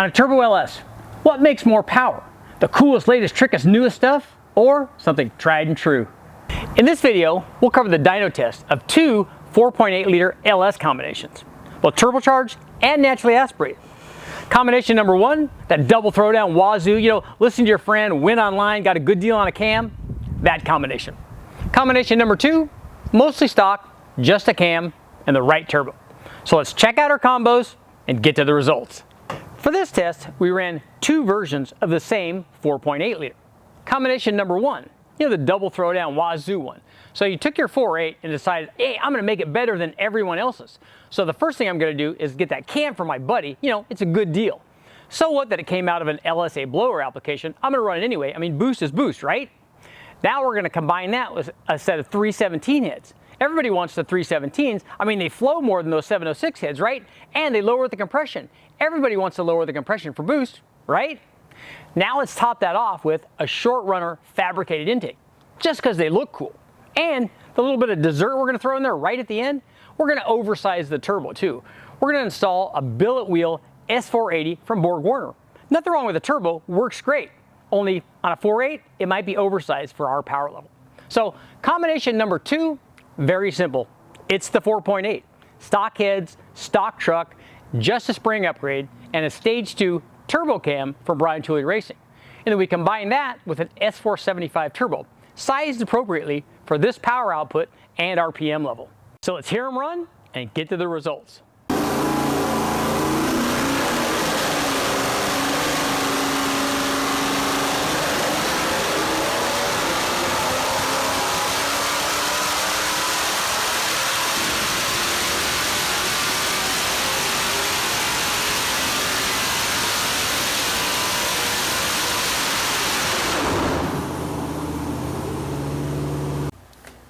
On a Turbo LS, what makes more power? The coolest, latest, trickiest, newest stuff, or something tried and true? In this video, we'll cover the dyno test of two 4.8 liter LS combinations, both turbocharged and naturally aspirated. Combination number one, that double throwdown wazoo, listen to your friend, win online, got a good deal on a cam, that combination. Combination number two, mostly stock, just a cam, and the right turbo. So let's check out our combos and get to the results. For this test, we ran two versions of the same 4.8 liter. Combination number one, the double throwdown wazoo one. So you took your 4.8 and decided, hey, I'm gonna make it better than everyone else's. So the first thing I'm gonna do is get that cam for my buddy. It's a good deal. So what that it came out of an LSA blower application, I'm gonna run it anyway. I mean, boost is boost, right? Now we're gonna combine that with a set of 317 heads. Everybody wants the 317s. I mean, they flow more than those 706 heads, right? And they lower the compression. Everybody wants to lower the compression for boost, right? Now let's top that off with a short runner fabricated intake, just because they look cool. And the little bit of dessert we're gonna throw in there right at the end, we're gonna oversize the turbo too. We're gonna install a billet wheel S480 from Borg-Warner. Nothing wrong with the turbo, works great. Only on a 4.8, it might be oversized for our power level. So combination number two, very simple. It's the 4.8. Stock heads, stock truck, just a spring upgrade, and a stage 2 turbo cam from Brian Tooley Racing. And then we combine that with an S475 turbo, sized appropriately for this power output and RPM level. So let's hear them run and get to the results.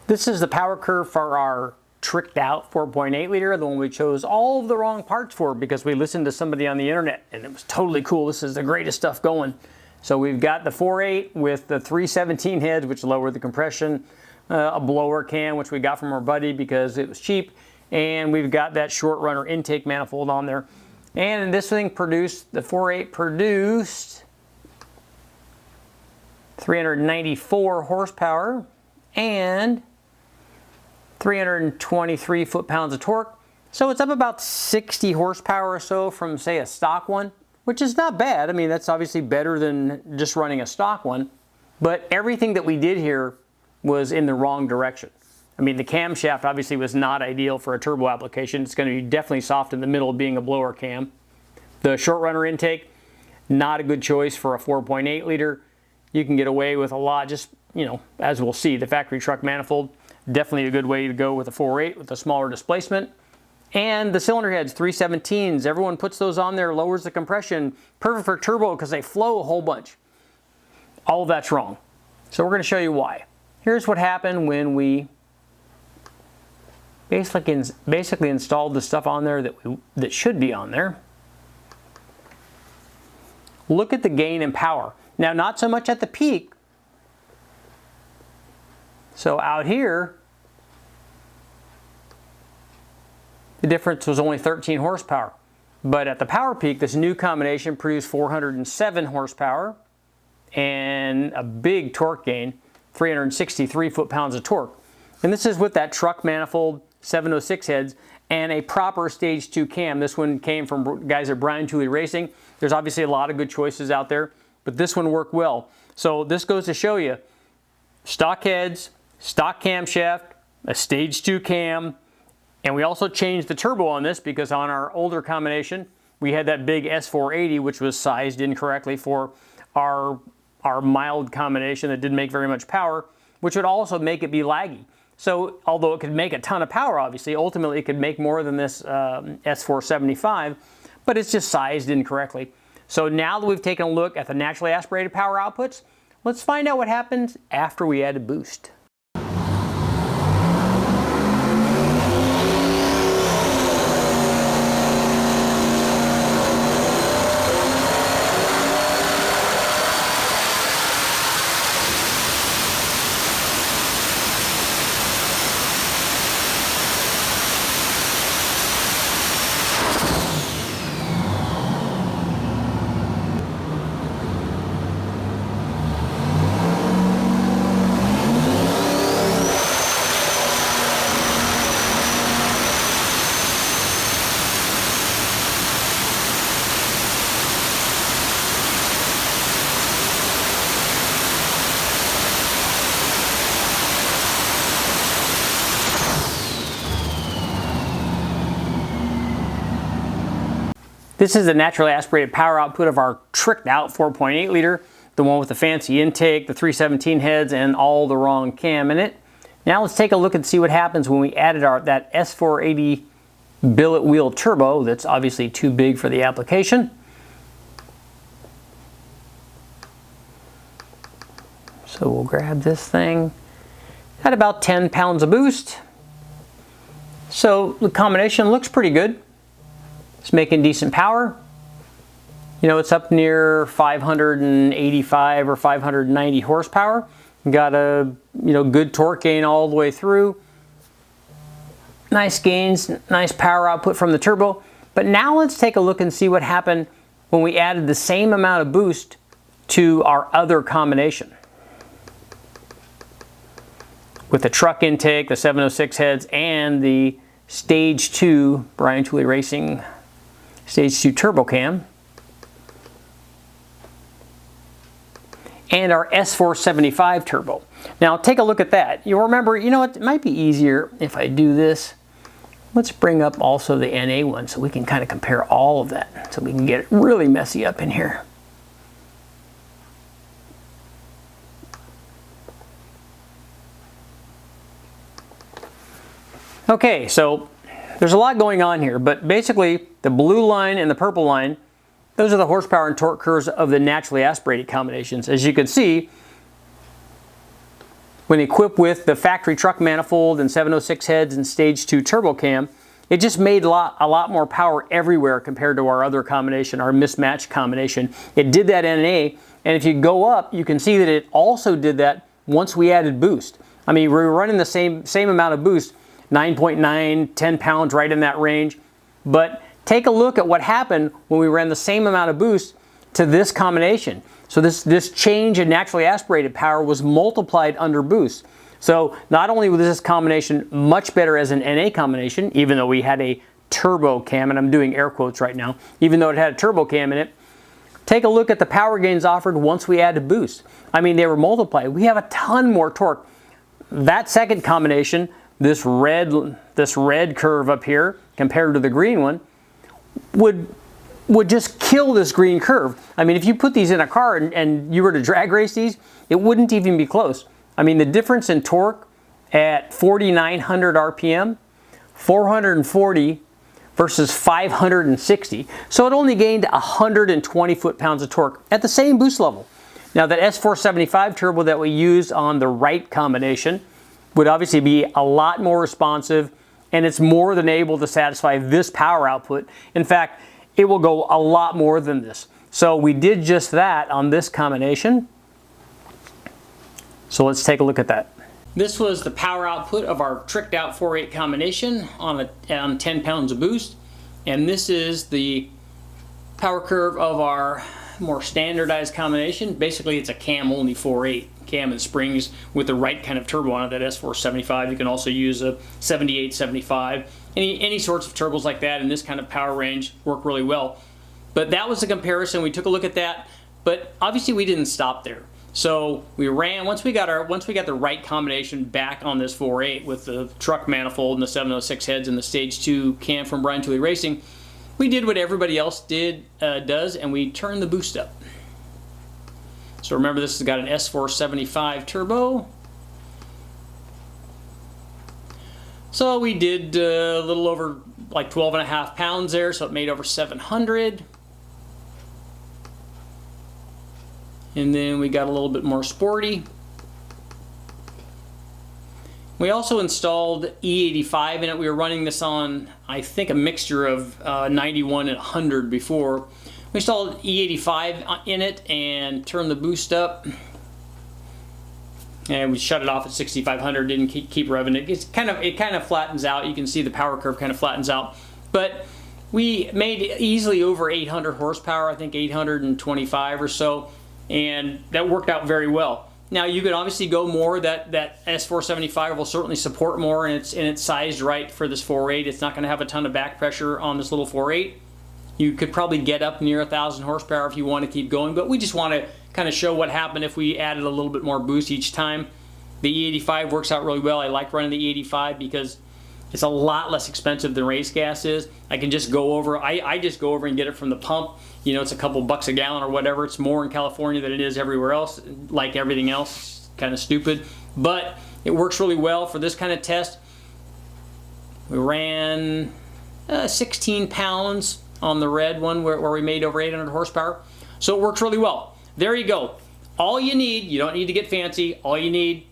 This is the power curve for our tricked out 4.8 liter, the one we chose all of the wrong parts for because we listened to somebody on the internet and it was totally cool. This is the greatest stuff going. So we've got the 4.8 with the 317 heads, which lower the compression, a blower cam, which we got from our buddy because it was cheap, and we've got that short runner intake manifold on there. And this thing produced, the 4.8 produced 394 horsepower and 323 foot-pounds of torque. So it's up about 60 horsepower or so from, say, a stock one, which is not bad. I mean, that's obviously better than just running a stock one. But everything that we did here was in the wrong direction. I mean, the camshaft obviously was not ideal for a turbo application. It's going to be definitely soft in the middle being a blower cam. The short runner intake, not a good choice for a 4.8 liter. You can get away with a lot, just, as we'll see, the factory truck manifold, definitely a good way to go with a 4.8 with a smaller displacement. And the cylinder heads, 317s, everyone puts those on there, lowers the compression, perfect for turbo because they flow a whole bunch. All of that's wrong. So we're going to show you why. Here's what happened when we basically installed the stuff on there that should be on there. Look at the gain and power. Now, not so much at the peak. So out here, the difference was only 13 horsepower. But at the power peak, this new combination produced 407 horsepower and a big torque gain, 363 foot-pounds of torque. And this is with that truck manifold, 706 heads, and a proper stage 2 cam. This one came from guys at Brian Tooley Racing. There's obviously a lot of good choices out there, but this one worked well. So this goes to show you, stock heads, stock camshaft, a stage 2 cam, and we also changed the turbo on this because on our older combination, we had that big S480, which was sized incorrectly for our mild combination that didn't make very much power, which would also make it be laggy. So although it could make a ton of power, obviously, ultimately it could make more than this S475, but it's just sized incorrectly. So now that we've taken a look at the naturally aspirated power outputs, let's find out what happens after we add a boost. This is the naturally aspirated power output of our tricked out 4.8 liter, the one with the fancy intake, the 317 heads, and all the wrong cam in it. Now let's take a look and see what happens when we added that S480 billet wheel turbo that's obviously too big for the application. So we'll grab this thing at about 10 pounds of boost. So the combination looks pretty good. It's making decent power. You know, it's up near 585 or 590 horsepower. Got a, you know, good torque gain all the way through. Nice gains, nice power output from the turbo. But now let's take a look and see what happened when we added the same amount of boost to our other combination. With the truck intake, the 706 heads, and the Stage 2 Brian Tooley Racing Stage 2 turbo cam. And our S475 turbo. Now take a look at that. You'll remember, you know what, it might be easier if I do this. Let's bring up also the NA one so we can kind of compare all of that. So we can get it really messy up in here. Okay, so there's a lot going on here, but basically the blue line and the purple line, those are the horsepower and torque curves of the naturally aspirated combinations. As you can see, when equipped with the factory truck manifold and 706 heads and Stage 2 turbo cam, it just made a lot more power everywhere compared to our other combination, our mismatched combination. It did that NA, and if you go up, you can see that it also did that once we added boost. I mean, we were running the same amount of boost, 9.9, 10 pounds, right in that range. But take a look at what happened when we ran the same amount of boost to this combination. So this change in naturally aspirated power was multiplied under boost. So not only was this combination much better as an NA combination, even though we had a turbo cam, and I'm doing air quotes right now, even though it had a turbo cam in it, take a look at the power gains offered once we added boost. I mean, they were multiplied. We have a ton more torque. That second combination, this red curve up here compared to the green one, would just kill this green curve. I mean, if you put these in a car and you were to drag race these, it wouldn't even be close. I mean, the difference in torque at 4,900 RPM, 440 versus 560. So it only gained 120 foot-pounds of torque at the same boost level. Now that S475 turbo that we used on the right combination would obviously be a lot more responsive, and it's more than able to satisfy this power output. In fact, it will go a lot more than this. So we did just that on this combination. So let's take a look at that. This was the power output of our tricked out 4.8 combination on 10 pounds of boost. And this is the power curve of our more standardized combination. Basically, it's a cam only 4.8. Cam and springs with the right kind of turbo on it, that S475. You can also use a 78, 75. Any sorts of turbos like that in this kind of power range work really well. But that was the comparison. We took a look at that, but obviously we didn't stop there. So we ran, once we got the right combination back on this 4.8 with the truck manifold and the 706 heads and the Stage 2 cam from Brian Tooley Racing, we did what everybody else does, and we turned the boost up. So remember, this has got an S475 turbo. So we did a little over like 12.5 pounds there, so it made over 700. And then we got a little bit more sporty. We also installed E85 in it. We were running this on, I think, a mixture of 91 and 100 before. We installed E85 in it and turned the boost up. And we shut it off at 6,500, didn't keep revving it. It kind of flattens out. You can see the power curve kind of flattens out. But we made easily over 800 horsepower, I think 825 or so, and that worked out very well. Now you could obviously go more. That S475 will certainly support more, and it's sized right for this 4.8. It's not going to have a ton of back pressure on this little 4.8. You could probably get up near 1,000 horsepower if you want to keep going, but we just want to kind of show what happened if we added a little bit more boost each time. The E85 works out really well. I like running the E85 because It's a lot less expensive than race gas is. I can just go over, I just go over and get it from the pump. You know, it's a couple bucks a gallon or whatever. It's more in California than it is everywhere else. Like everything else, kind of stupid. But it works really well for this kind of test. We ran 16 pounds on the red one where we made over 800 horsepower. So it works really well. There you go. All you need, you don't need to get fancy. All you need,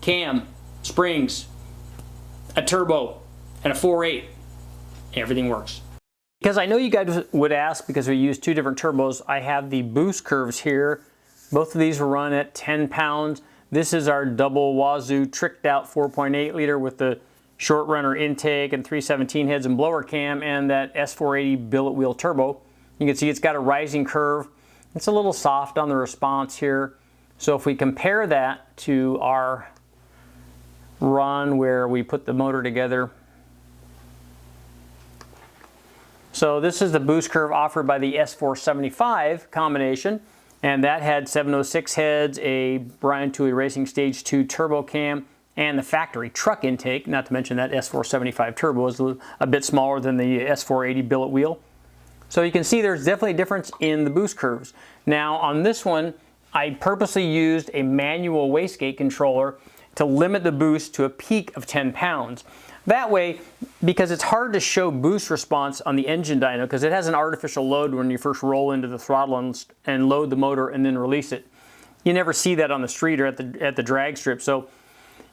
cam, springs, a turbo, and a 4.8. Everything works. Because I know you guys would ask, because we use two different turbos, I have the boost curves here. Both of these will run at 10 pounds. This is our double wazoo tricked out 4.8 liter with the short runner intake and 317 heads and blower cam and that S480 billet wheel turbo. You can see it's got a rising curve. It's a little soft on the response here. So if we compare that to our run where we put the motor together. So this is the boost curve offered by the S475 combination, and that had 706 heads, a Brian Tooley Racing Stage 2 turbo cam, and the factory truck intake, not to mention that S475 turbo is a bit smaller than the S480 billet wheel. So you can see there's definitely a difference in the boost curves. Now on this one, I purposely used a manual wastegate controller to limit the boost to a peak of 10 pounds. That way, because it's hard to show boost response on the engine dyno because it has an artificial load when you first roll into the throttle and load the motor and then release it. You never see that on the street or at the drag strip. So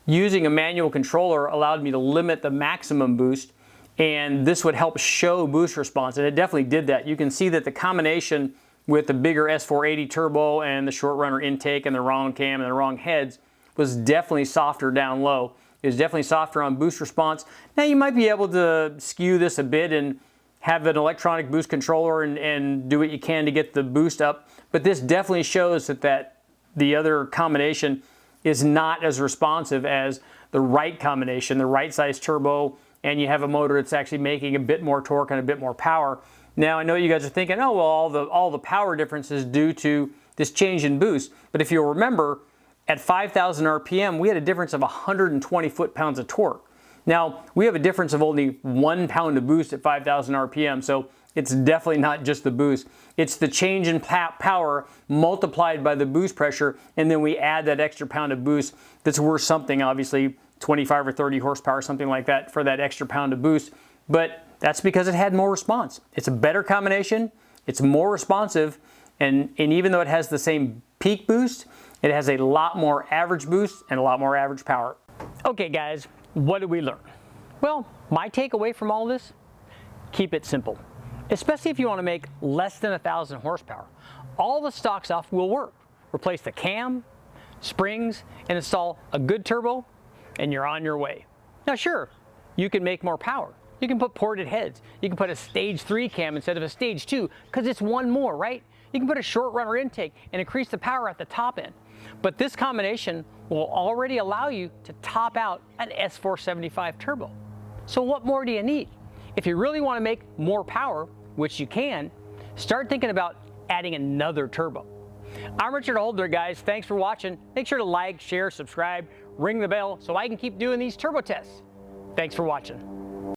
using a manual controller allowed me to limit the maximum boost, and this would help show boost response, and it definitely did that. You can see that the combination with the bigger S480 turbo and the short runner intake and the wrong cam and the wrong heads was definitely softer down low. It was definitely softer on boost response. Now you might be able to skew this a bit and have an electronic boost controller and do what you can to get the boost up, but this definitely shows that the other combination is not as responsive as the right combination, the right size turbo, and you have a motor that's actually making a bit more torque and a bit more power. Now I know you guys are thinking, oh well, all the power difference is due to this change in boost, but if you'll remember, at 5,000 RPM, we had a difference of 120 foot-pounds of torque. Now, we have a difference of only 1 pound of boost at 5,000 RPM, so it's definitely not just the boost. It's the change in power multiplied by the boost pressure, and then we add that extra pound of boost that's worth something, obviously, 25 or 30 horsepower, something like that, for that extra pound of boost. But that's because it had more response. It's a better combination, it's more responsive, and even though it has the same peak boost, it has a lot more average boost and a lot more average power. Okay guys, what did we learn? Well, my takeaway from all this, keep it simple. Especially if you want to make less than 1,000 horsepower. All the stock stuff will work. Replace the cam, springs, and install a good turbo, and you're on your way. Now sure, you can make more power. You can put ported heads. You can put a stage 3 cam instead of a stage 2, because it's one more, right? You can put a short runner intake and increase the power at the top end. But this combination will already allow you to top out an S475 turbo. So what more do you need? If you really want to make more power, which you can, start thinking about adding another turbo. I'm Richard Holder, guys. Thanks for watching. Make sure to like, share, subscribe, ring the bell so I can keep doing these turbo tests. Thanks for watching.